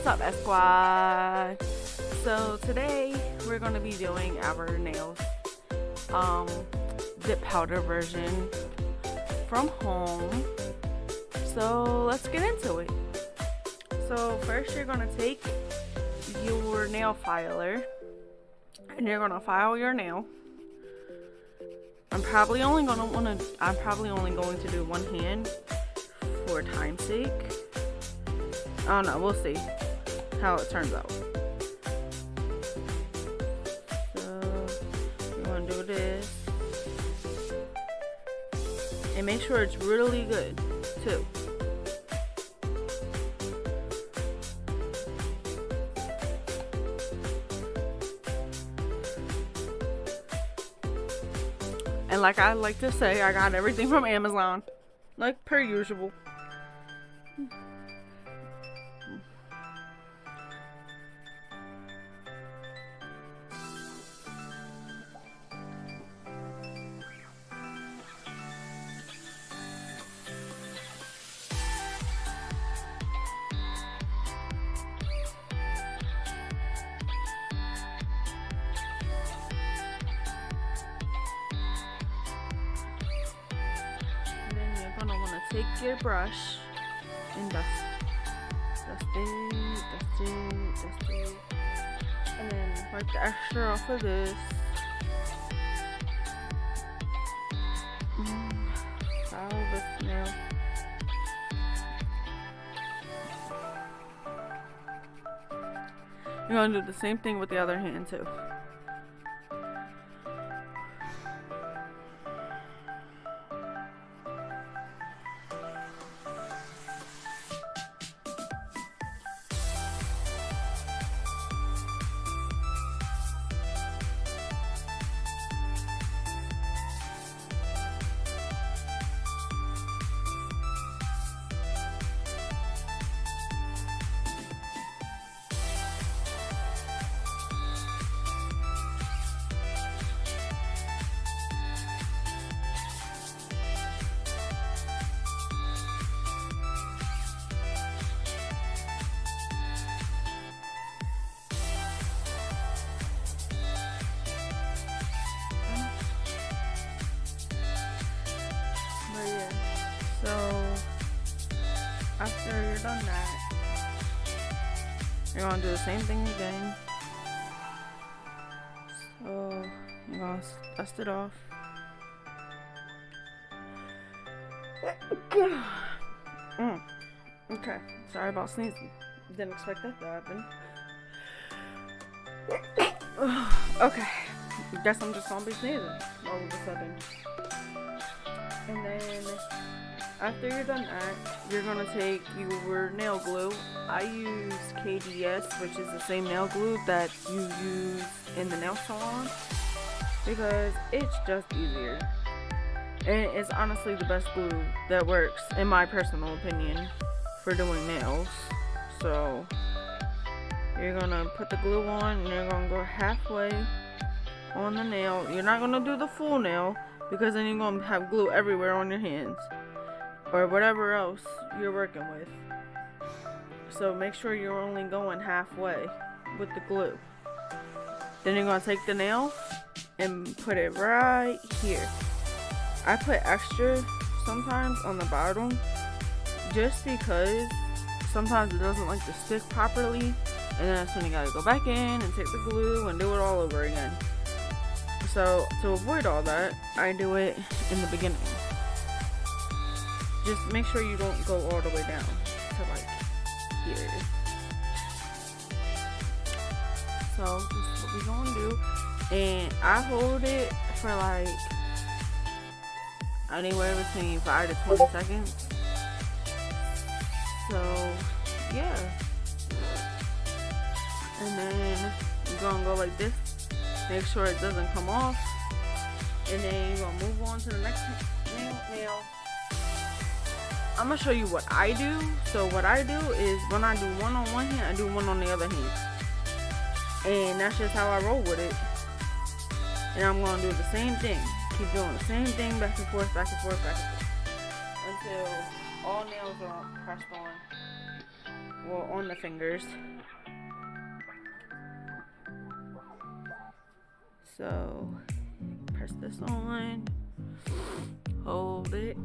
What's up, Squad? So today we're gonna be doing our nails dip powder version from home. So let's get into it. So first you're gonna take your nail filer and you're gonna file your nail. I'm probably only going to do one hand for time's sake. I don't know, we'll see how it turns out. So you want to do this and make sure it's really good too. And like I like to say, I got everything from Amazon, like per usual. You're gonna want to take your brush and dust it, and then wipe the extra off of this. File this nail. You're gonna do the same thing with the other hand too. So after you're done that, you're gonna do the same thing again. So you're gonna dust it off. Okay, sorry about sneezing. Didn't expect that to happen. Okay, guess I'm just gonna be sneezing all of a sudden. And then after you're done that, you're gonna take your nail glue. I use KDS, which is the same nail glue that you use in the nail salon, because it's just easier. And it's honestly the best glue that works, in my personal opinion, for doing nails. So you're gonna put the glue on and you're gonna go halfway on the nail. You're not gonna do the full nail, because then you're gonna have glue everywhere on your hands or whatever else you're working with. So make sure you're only going halfway with the glue. Then you're gonna take the nail and put it right here. I put extra sometimes on the bottom just because sometimes it doesn't like to stick properly, and then that's when you gotta go back in and take the glue and do it all over again. So to avoid all that, I do it in the beginning. Just make sure you don't go all the way down to like here. So this is what we're gonna do. And I hold it for like anywhere between 5 to 20 seconds. So yeah. And then you're gonna go like this. Make sure it doesn't come off. And then you're gonna move on to the next nail. I'm gonna show you what I do. So what I do is when I do one on one hand, I do one on the other hand. And that's just how I roll with it. And I'm gonna do the same thing. Keep doing the same thing, back and forth, back and forth, back and forth. Until all nails are pressed on. well, on the fingers. So press this on, hold it.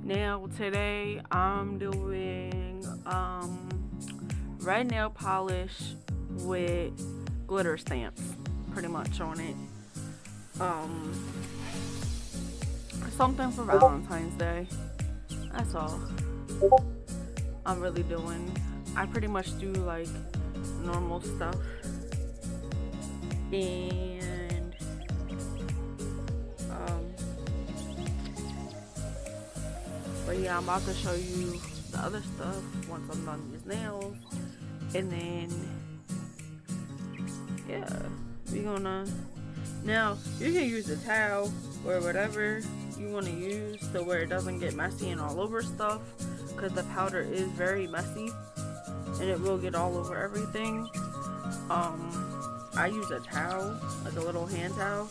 Now today I'm doing red nail polish with glitter stamps pretty much on it. Something for Valentine's Day. That's all I'm really doing. I pretty much do like normal stuff. And but yeah, I'm about to show you the other stuff once I'm done these nails. And then yeah, we're gonna, now you can use a towel or whatever you want to use to where it doesn't get messy and all over stuff, because the powder is very messy and it will get all over everything. I use a towel, like a little hand towel.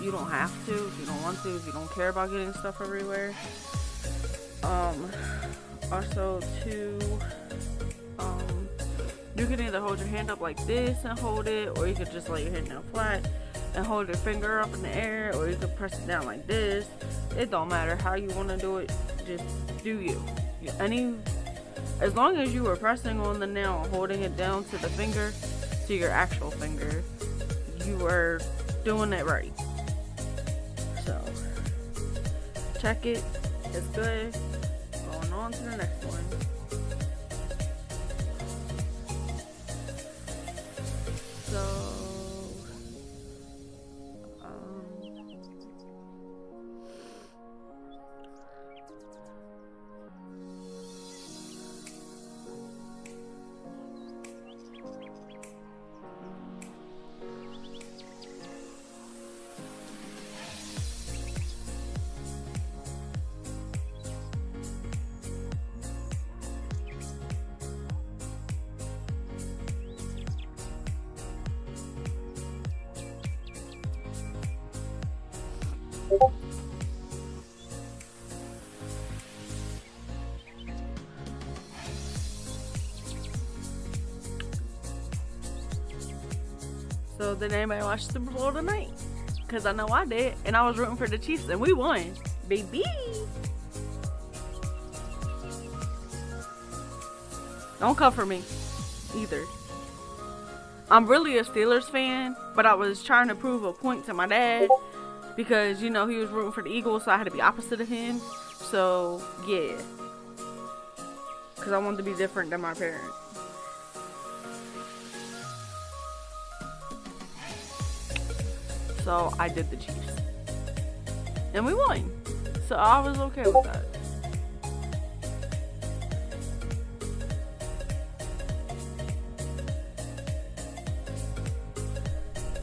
You don't have to if you don't want to, if you don't care about getting stuff everywhere. Also too, you can either hold your hand up like this and hold it, or you could just lay your hand down flat and hold your finger up in the air, or you could press it down like this. It don't matter how you want to do it, just do you. As long as you are pressing on the nail and holding it down to the finger, to your actual finger, you are doing it right. So check it, it's good. Going on to the next one. So So did anybody watch the Super Bowl tonight? Because I know I did, and I was rooting for the Chiefs, and we won, baby. Don't come for me either. I'm really a Steelers fan, but I was trying to prove a point to my dad because, you know, he was rooting for the Eagles, so I had to be opposite of him. So, yeah. Because I wanted to be different than my parents. So I did the Chiefs. And we won. So I was okay with that.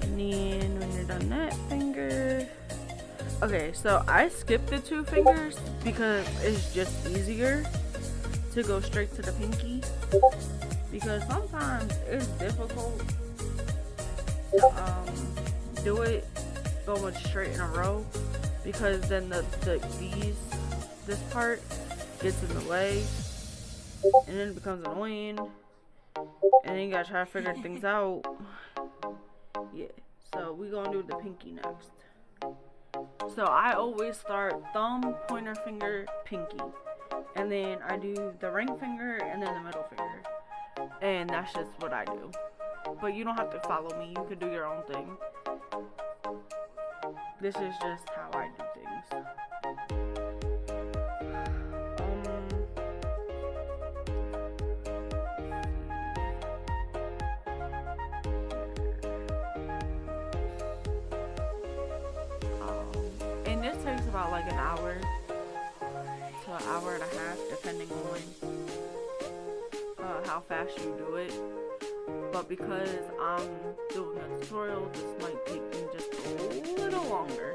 And then when you're done that finger. Okay, so I skipped the two fingers because it's just easier to go straight to the pinky. Because sometimes it's difficult to do it going straight in a row, because then this part gets in the way and then it becomes annoying, and then you gotta try to figure things out. Yeah, so we gonna do the pinky next. So I always start thumb, pointer finger, pinky, and then I do the ring finger and then the middle finger, and that's just what I do. But you don't have to follow me, you can do your own thing. This is just how I do things. And this takes about like an hour to an hour and a half, depending on how fast you do it. But because I'm doing a tutorial, this might take me just a little longer.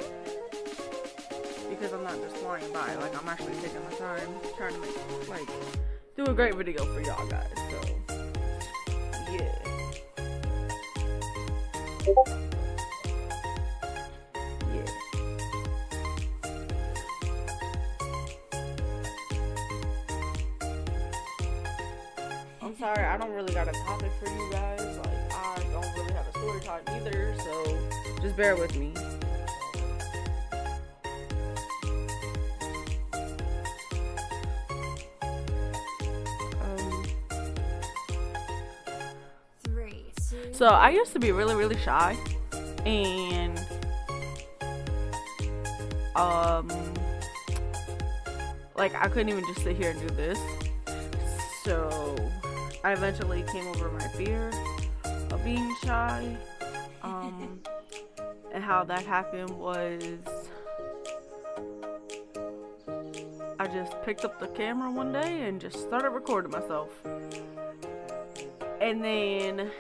Because I'm not just flying by, like I'm actually taking my time trying to make, like, do a great video for y'all guys. So, yeah. sorry, I don't really got a topic for you guys. Like, I don't really have a story time either, so just bear with me. So I used to be really, really shy, and like I couldn't even just sit here and do this. So I eventually came over my fear of being shy. And how that happened was I just picked up the camera one day and just started recording myself. And then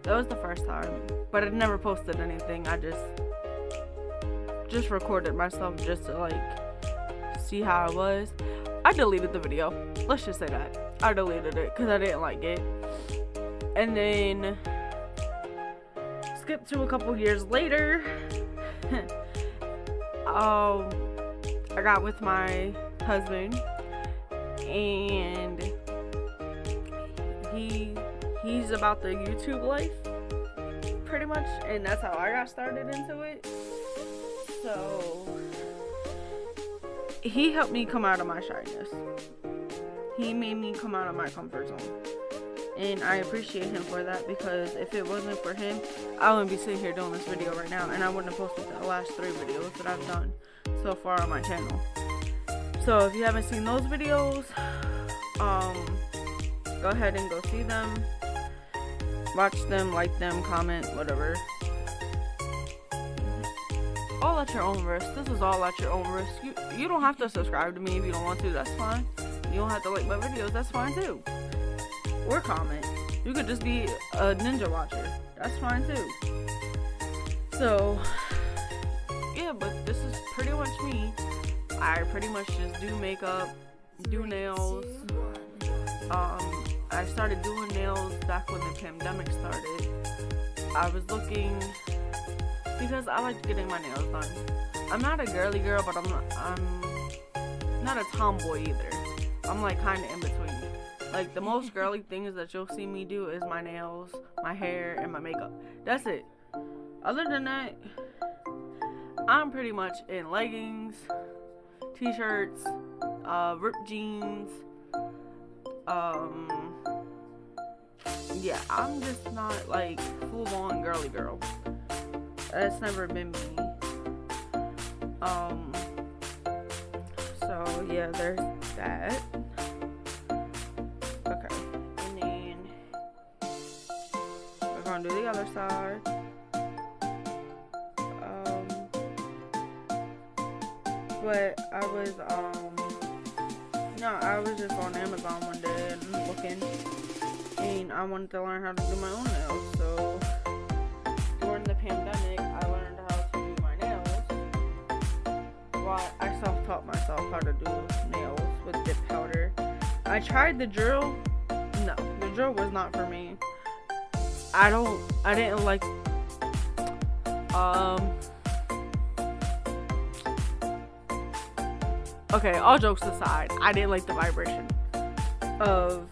that was the first time, but I never posted anything. I just recorded myself just to like see how I was. I deleted the video. Let's just say that I deleted it because I didn't like it. And then skip to a couple years later. I got with my husband, and he's about the YouTube life, pretty much, and that's how I got started into it. So he helped me come out of my shyness. He made me come out of my comfort zone, and I appreciate him for that, because if it wasn't for him, I wouldn't be sitting here doing this video right now, and I wouldn't have posted the last 3 videos that I've done so far on my channel. So if you haven't seen those videos, go ahead and go see them, watch them, like them, comment, whatever. All at your own risk. This is all at your own risk. You don't have to subscribe to me if you don't want to. That's fine. You don't have to like my videos. That's fine too. Or comment. You could just be a ninja watcher. That's fine too. So yeah, but this is pretty much me. I pretty much just do makeup, do nails. I started doing nails back when the pandemic started. I was looking, because I like getting my nails done. I'm not a girly girl, but I'm not a tomboy either. I'm like kind of in between. Like the most girly things that you'll see me do is my nails, my hair, and my makeup. That's it. Other than that, I'm pretty much in leggings, t-shirts, ripped jeans. Yeah, I'm just not like full-on girly girl. That's never been me. So yeah, there's that. Okay, and then we're gonna do the other side. But I was just on Amazon one day and looking, and I wanted to learn how to do my own nails. So during the pandemic, I learned how to do my nails. Well, I self-taught myself how to do nails with dip powder. I tried the drill. No, the drill was not for me. I didn't like okay, all jokes aside, I didn't like the vibration of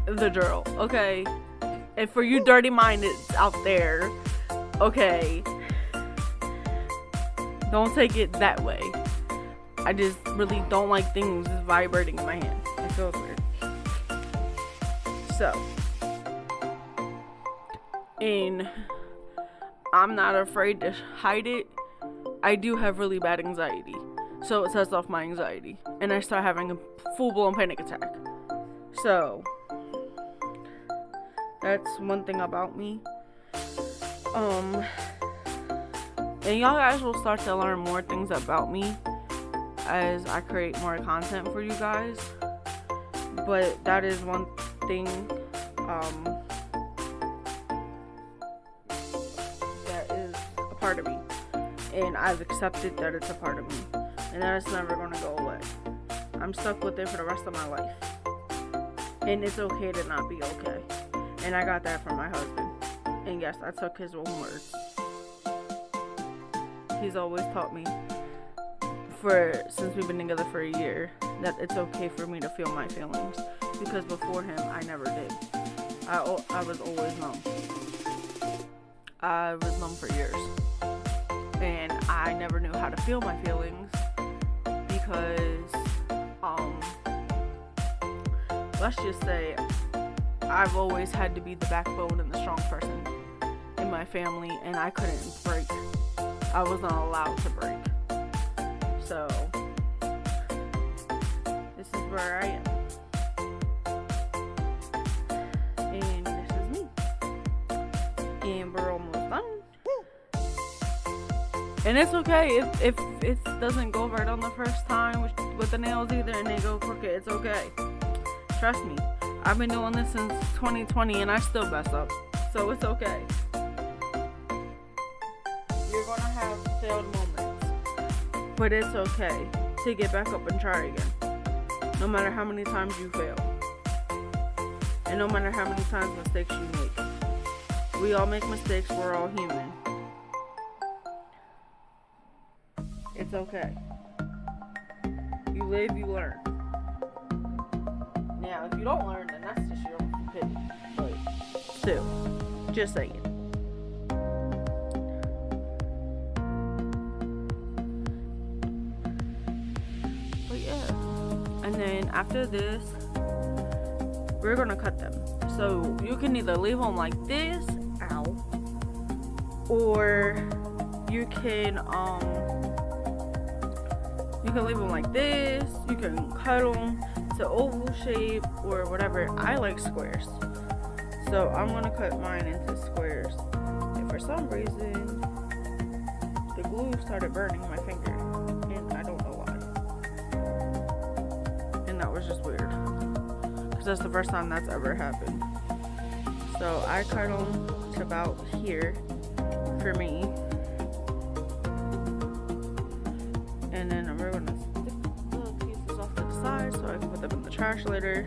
the drill, okay? And for you dirty mindeds out there, okay, don't take it that way. I just really don't like things vibrating in my hand. It feels weird. So, and I'm not afraid to hide it. I do have really bad anxiety. So it sets off my anxiety, and I start having a full-blown panic attack. So that's one thing about me. And y'all guys will start to learn more things about me as I create more content for you guys. But that is one thing that is a part of me, and I've accepted that it's a part of me. And that is never going to go away. I'm stuck with it for the rest of my life. And it's okay to not be okay. And I got that from my husband. And yes, I took his own words. He's always taught me, since we've been together for a year, that it's okay for me to feel my feelings, because before him I never did. I was always numb. I was numb for years, and I never knew how to feel my feelings because let's just say I've always had to be the backbone and the strong person in my family, and I couldn't break. I wasn't allowed to break. So this is where I am, and this is me, and we're almost done. And it's okay if it doesn't go right on the first time with the nails either, and they go crooked. It's okay. Trust me, I've been doing this since 2020 and I still mess up, so it's okay. You're gonna have failed moments, but it's okay to get back up and try again, no matter how many times you fail, and no matter how many times mistakes you make. We all make mistakes, we're all human. It's okay. You live, you learn. Now, if you don't learn, then that's just your own stupidity. But still, just saying. But yeah. And then after this, we're gonna cut them. So you can either leave them like this, ow, or you can leave them like this. You can cut them to oval shape or whatever. I like squares, so I'm gonna cut mine into squares. And for some reason, the glue started burning my finger, and I don't know why. And that was just weird, because that's the first time that's ever happened. So I cut them to about here for me, and then we're gonna stick the little pieces off to the side so I can put them in the trash later.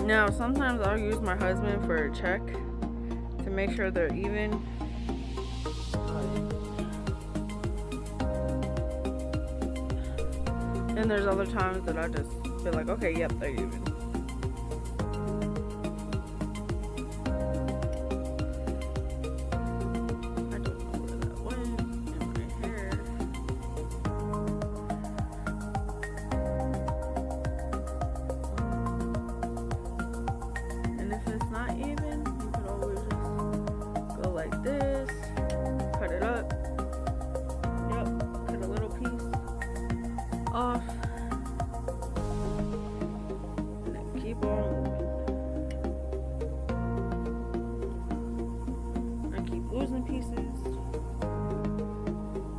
Now, sometimes I'll use my husband for a check to make sure they're even. And there's other times that I just feel like, okay, yep, they're even. I don't know where that went in my hair. And if it's not even, you can always just go like this, cut it up. Yep, cut a little piece off, and then keep on moving. I keep losing pieces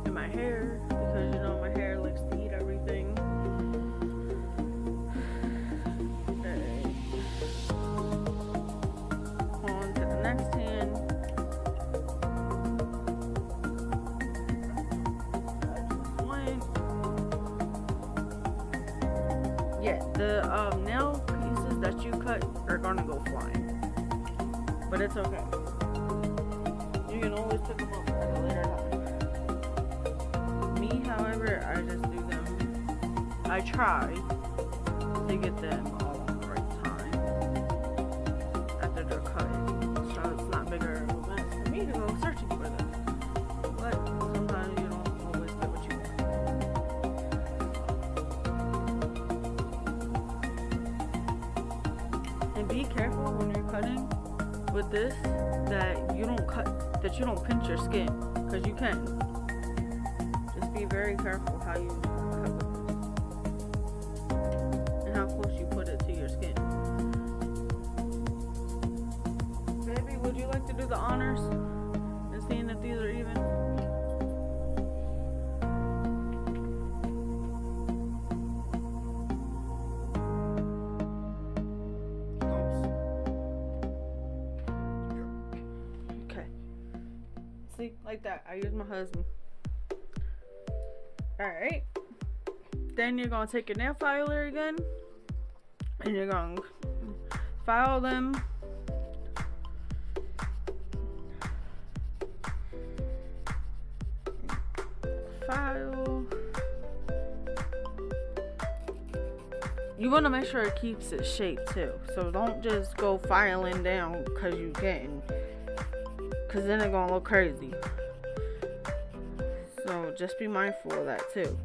in my hair because you know my hair likes to eat everything. Alright. On to the next hand. Yeah, the nail pieces that you cut are gonna go flying, but it's okay. You can always pick them up at a later time. Me, however, I just do them. I try to get them all on the right time after they're cut, so it's not bigger of a mess for me to go searching for them. But sometimes you don't always get what you want. And be careful when you're cutting with this that you don't pinch your skin, because you can. Just be very careful how you cut with this and how close you put it to your skin. Baby, would you like to do the honors and seeing if these are even? Like that. I use my husband. Alright. Then you're going to take your nail filer again, and you're going to file them. File. You want to make sure it keeps its shape too. So don't just go filing down because you can. Because then it's going to look crazy. So just be mindful of that too.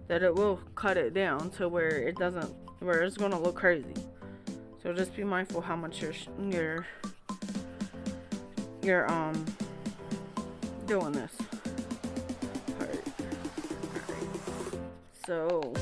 That it will cut it down to where it doesn't, where it's going to look crazy. So just be mindful how much you're doing this part. Alright. So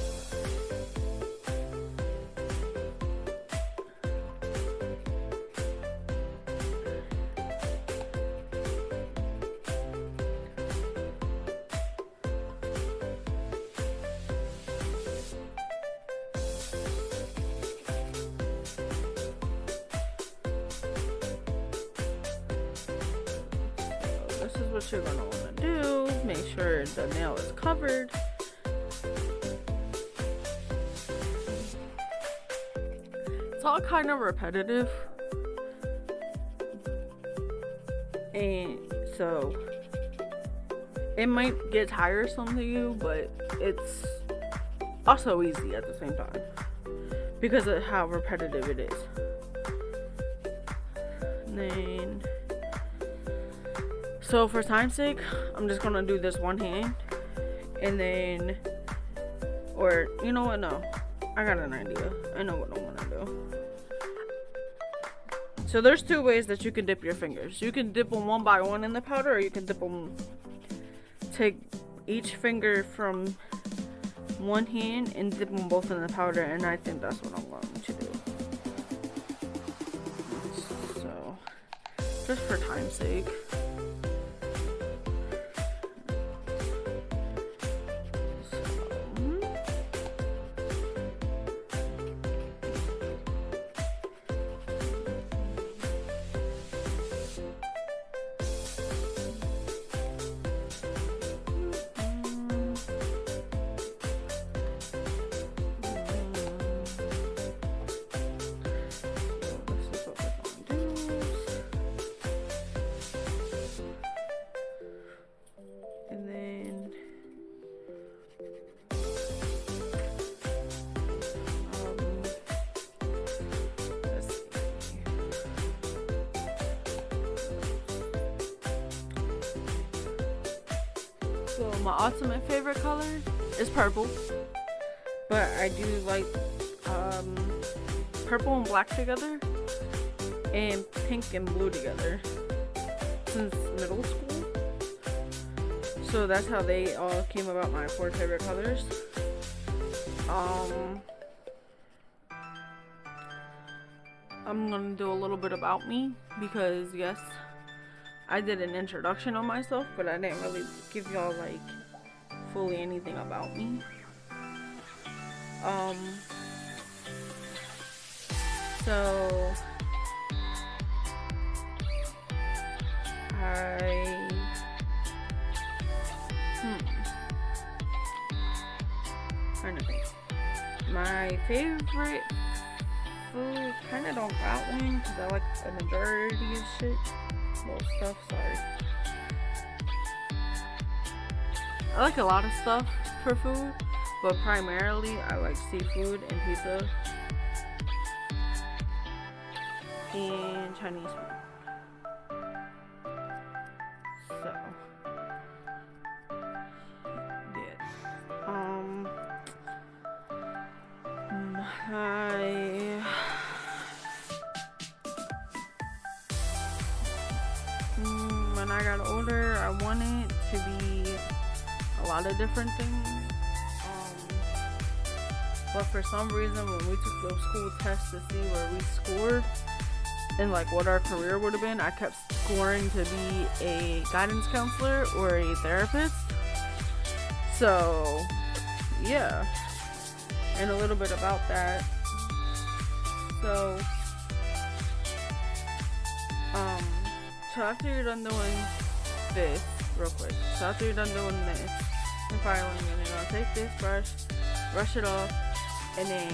this is what you're gonna want to do. Make sure the nail is covered. It's all kind of repetitive, and so it might get tiresome to you, but it's also easy at the same time because of how repetitive it is. And then, so for time's sake, I'm just gonna do this one hand, and then, or you know what? No, I got an idea. I know what I want to do. So there's two ways that you can dip your fingers. You can dip them one by one in the powder, or you can dip them. Take each finger from one hand and dip them both in the powder, and I think that's what I'm going to do. So, just for time's sake. So my ultimate favorite color is purple, but I do like purple and black together and pink and blue together since middle school. So that's how they all came about, my 4 favorite colors. I'm gonna do a little bit about me because yes, I did an introduction on myself, but I didn't really give y'all like fully anything about me. So trying to think. My favorite food, kind of don't got one because I like a majority of shit. Most stuff, sorry. I like a lot of stuff for food, but primarily I like seafood and pizza and Chinese food. So, when I got older, I wanted to be a lot of different things. But for some reason, when we took those school tests to see where we scored and like what our career would have been, I kept scoring to be a guidance counselor or a therapist. So, yeah. And a little bit about that. So after you're done doing this, real quick. So after you're done doing this and filing, and you're gonna take this brush it off, and then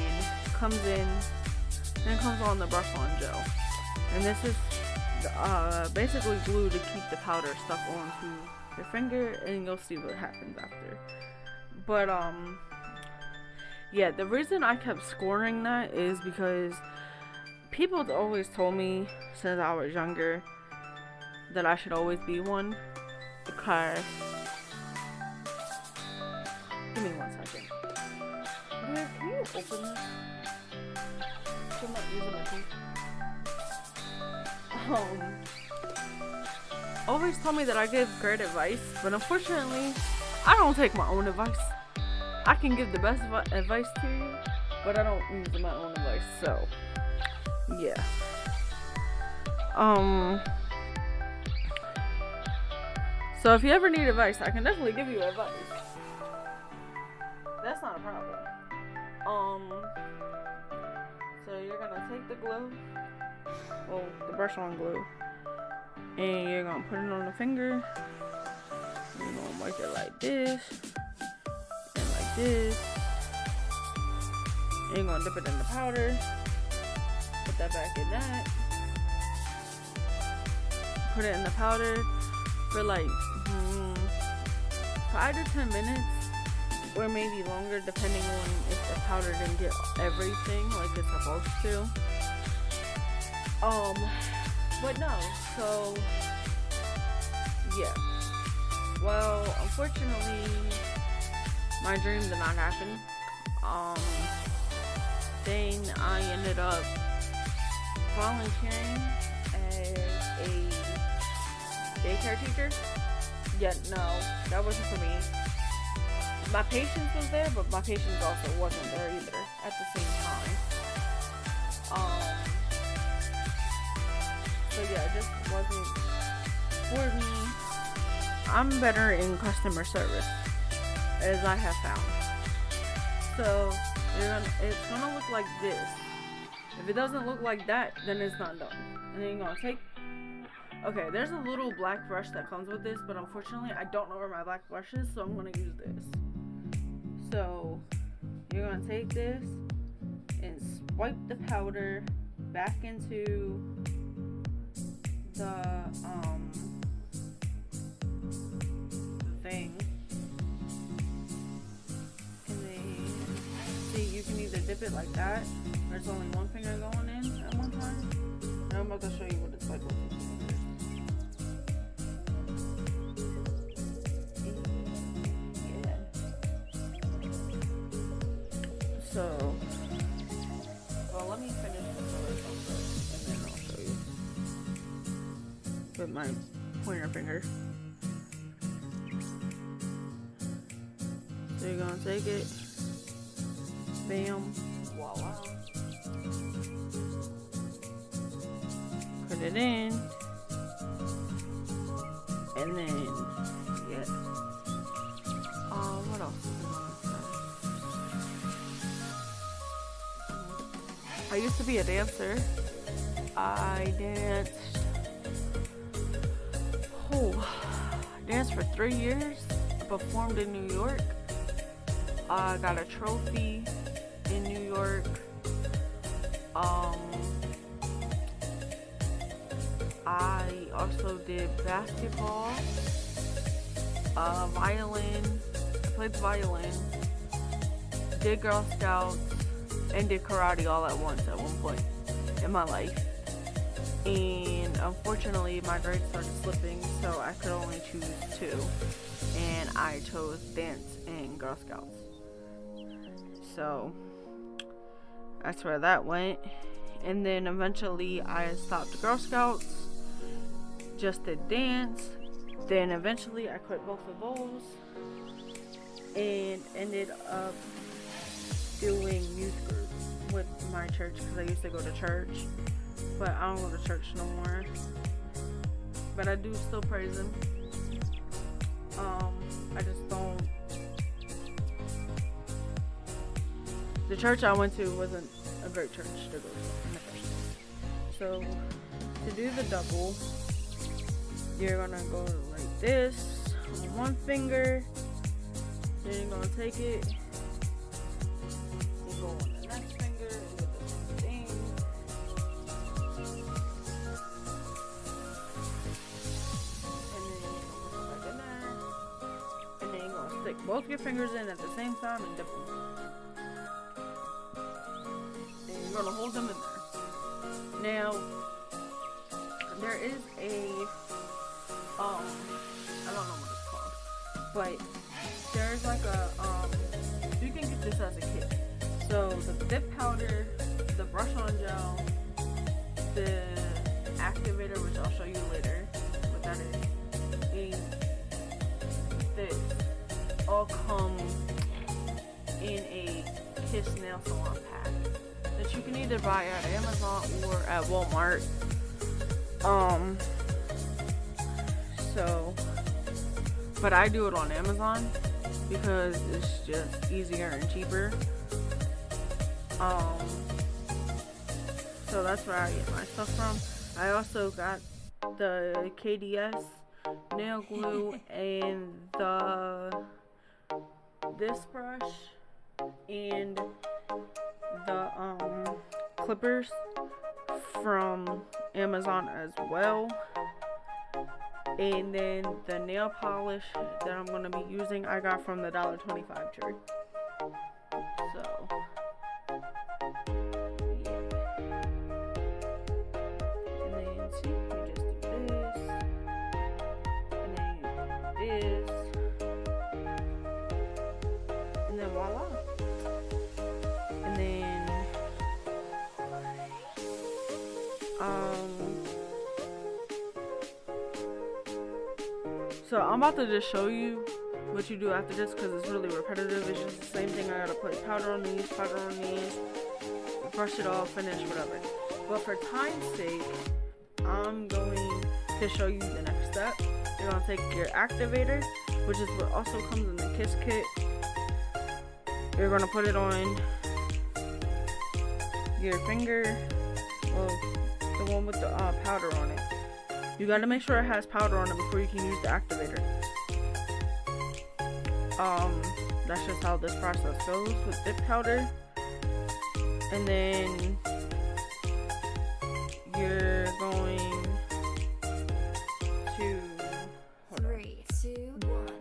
comes in Then it comes on the brush on gel. And this is basically glue to keep the powder stuck onto your finger, and you'll see what happens after. But yeah, the reason I kept scoring that is because people always told me since I was younger that I should always be one. Because give me 1 second. Can you open this? I'm not using my teeth. Always told me that I give great advice, but unfortunately, I don't take my own advice. I can give the best advice to you, but I don't use my own advice. So, yeah. So if you ever need advice, I can definitely give you advice. That's not a problem. So you're gonna take the glue, well, the brush on glue, and you're gonna put it on the finger. You're gonna wipe it like this, and like this. And you're gonna dip it in the powder. Put that back in that. Put it in the powder for like 5 to 10 minutes, or maybe longer, depending on if the powder didn't get everything like it's supposed to. But no, so yeah. Well, unfortunately, my dream did not happen. Then I ended up volunteering as a daycare teacher. Yeah, no, that wasn't for me. My patience was there, but my patience also wasn't there either at the same time. So yeah, it just wasn't for me. I'm better in customer service, as I have found. So it's gonna look like this. If it doesn't look like that, then it's not done. And then you're gonna take. Okay, there's a little black brush that comes with this, but unfortunately, I don't know where my black brush is, so I'm gonna use this. So you're gonna take this and swipe the powder back into the thing, and then see, you can either dip it like that, or there's only one finger going in at one time. And I'm about to show you what it's like with each finger. So, well, let me finish this other one first, and then I'll show you with my pointer finger. So you're gonna take it, bam, voila, put it in, and then, yeah. What else is I gonna say? I used to be a dancer. I danced for 3 years. I performed in New York. I got a trophy in New York. I also did basketball, violin. I played the violin. Did Girl Scouts. And did karate all at once at one point in my life. And unfortunately, my grades started slipping, so I could only choose 2. And I chose dance and Girl Scouts. So that's where that went. And then eventually I stopped Girl Scouts, just did dance. Then eventually I quit both of those and ended up doing youth group with my church, because I used to go to church, but I don't go to church no more. But I do still praise him. I just don't. The church I went to wasn't a great church to go to in the first place. So to do the double, you're gonna go like this on one finger. Then you're gonna take it. Go on the next finger and do the same thing. stick both your fingers in at the same time and dip them. And you're gonna hold them in there. Now, there is a, I don't know what it's called, but there's like a, you can get this as a kit. So the dip powder, the brush on gel, the activator, which I'll show you later what that is, and this all come in a Kiss nail salon pack that you can either buy at Amazon or at Walmart. So, but I do it on Amazon because it's just easier and cheaper. So that's where I get my stuff from. I also got the KDS nail glue and this brush and the clippers from Amazon as well. And then the nail polish that I'm going to be using, I got from the $1.25 chart. So, yeah. And then, see, you just do this. And then you do this. And then voila. And then, so I'm about to just show you what you do after this because it's really repetitive. It's just the same thing. I gotta put powder on these, brush it off, finish, whatever. But for time's sake, I'm going to show you the next step. You're gonna take your activator, which is what also comes in the Kiss kit. You're gonna put it on your finger, well, the one with the powder on it. You gotta make sure it has powder on it before you can use the activator. That's just how this process goes with dip powder. And then you're going to 3, 2, 1.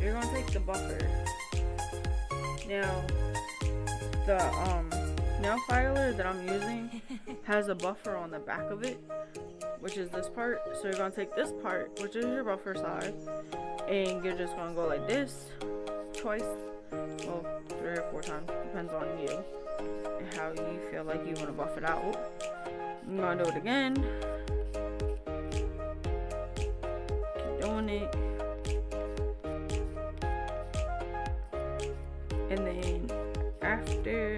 You're gonna take the buffer. Now, the nail filer that I'm using has a buffer on the back of it, which is this part. So you're gonna take this part, which is your buffer side, and you're just gonna go like this twice, well, 3 or 4 times, depends on you and how you feel like you want to buff it out. I'm gonna do it again. Keep doing it. And then after,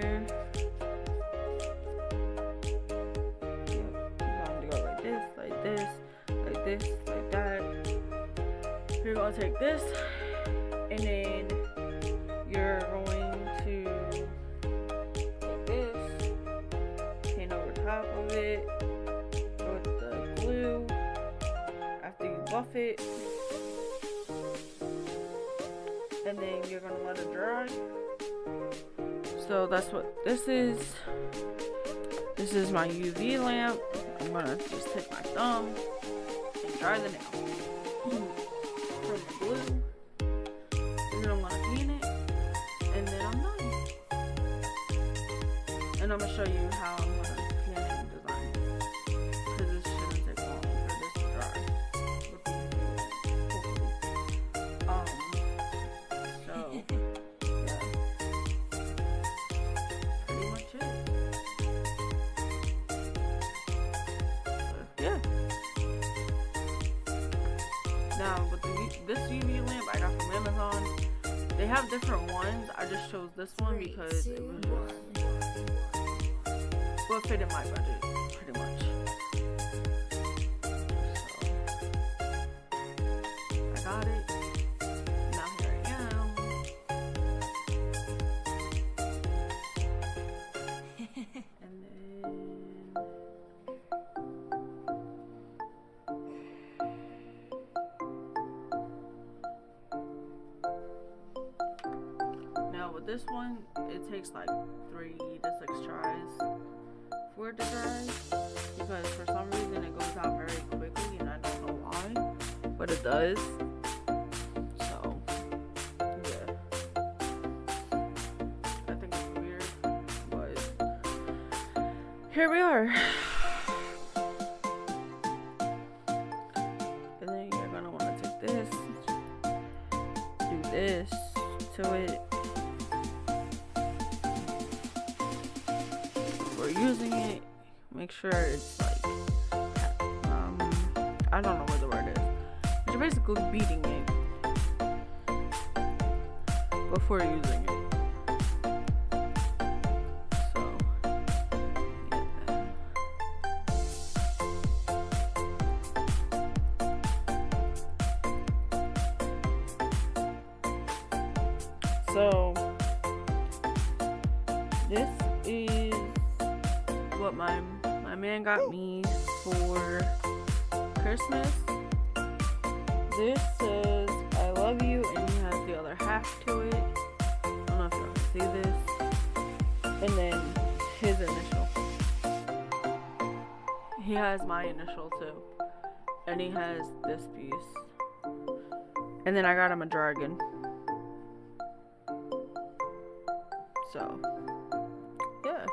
you're going to go like this, like this, like this, like that. You're going to take this, and then you're going to take this, paint over top of it with the glue after you buff it. And then you're going to let it dry. So that's what this is. This is my UV lamp. I'm gonna just take my thumb and dry the nail from the glue. And then I'm gonna clean it. And then I'm done. And I'm gonna show you how I'm gonna clean it and design it. Because this shouldn't take long for this to dry. With the UV lamp, hopefully. So now, with this UV lamp I got from Amazon, they have different ones. I just chose this one because it was just what fit in my budget, pretty much. So, I got it. Now here I am. And then now with this one, it takes like 3 to 6 tries for it to dry, because for some reason it goes out very quickly and I don't know why, but it does. So yeah, I think it's weird, but here we are. And then you're gonna want to take this, do this to it. Before using it, make sure it's like, I don't know what the word is. But you're basically beating it before using it. So, yeah. So, this is what my man got me for Christmas. This says I love you, and he has the other half to it. I don't know if y'all can see this. And then his initial. He has my initial too. And he has this piece. And then I got him a dragon. So, yeah.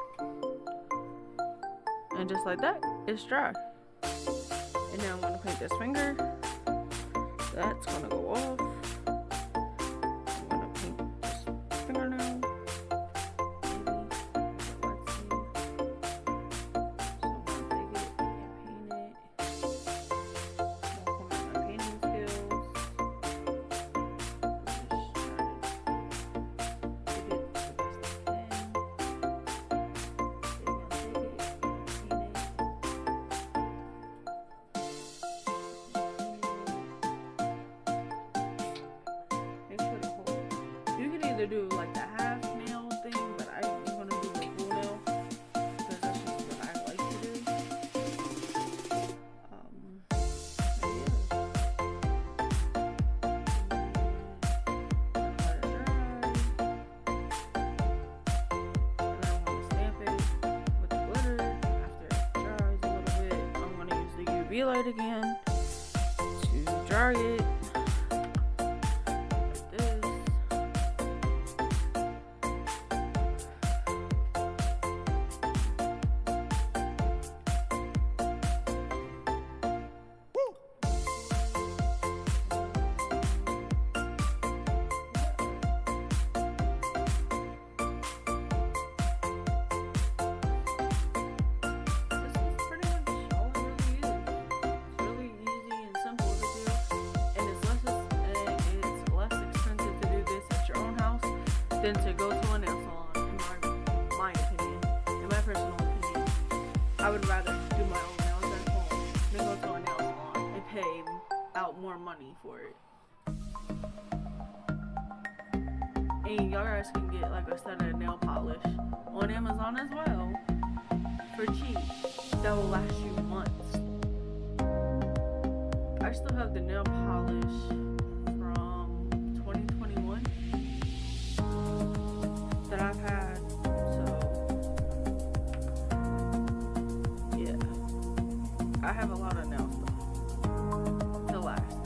And just like that, it's dry. And now I'm going to paint this finger. That's going to go off. I'm going to paint this fingernail. Maybe. Let's see. So I'm going to take it and paint it. I'm going to come out my painting skills. Just try to get it the best I can. Do like the half nail thing, but I'm gonna do the full nail because that's just what I like to do. Let it dry, and then I'm gonna stamp it with the glitter. After it dries a little bit, I'm gonna use the UV light again to dry it. Than to go to a nail salon, in my opinion, in my personal opinion. I would rather do my own nails at home than go to a nail salon and pay out more money for it. And y'all guys can get like a set of nail polish on Amazon as well for cheap. That will last you months. I still have the nail polish from 2021 that I've had, so yeah, I have a lot of nail stuff to last.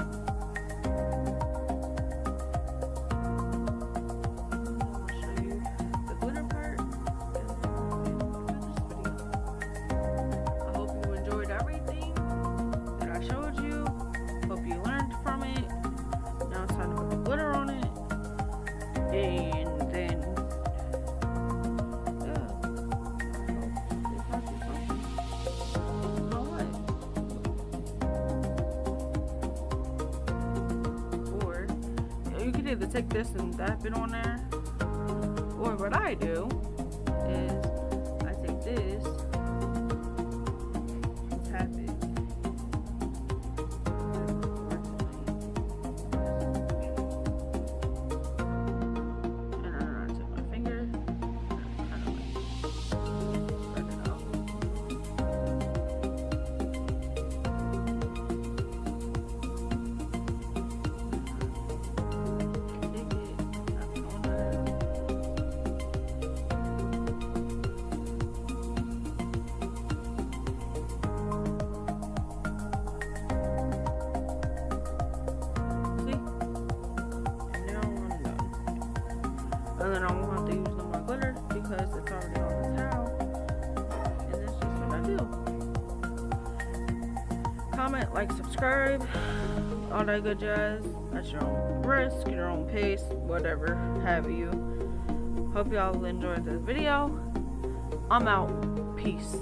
I'll show you the glitter part and then this video. I hope you enjoyed everything that I showed you. Hope you learned from it. Now it's time to put the glitter on it, and then you could either take this and dab it on there, or what I do is I take this and tap it. And then I take my finger and kind of like spread it out. comment, like, subscribe, all that good jazz. At your own risk, your own pace, whatever have you. Hope y'all enjoyed this video. I'm out. Peace.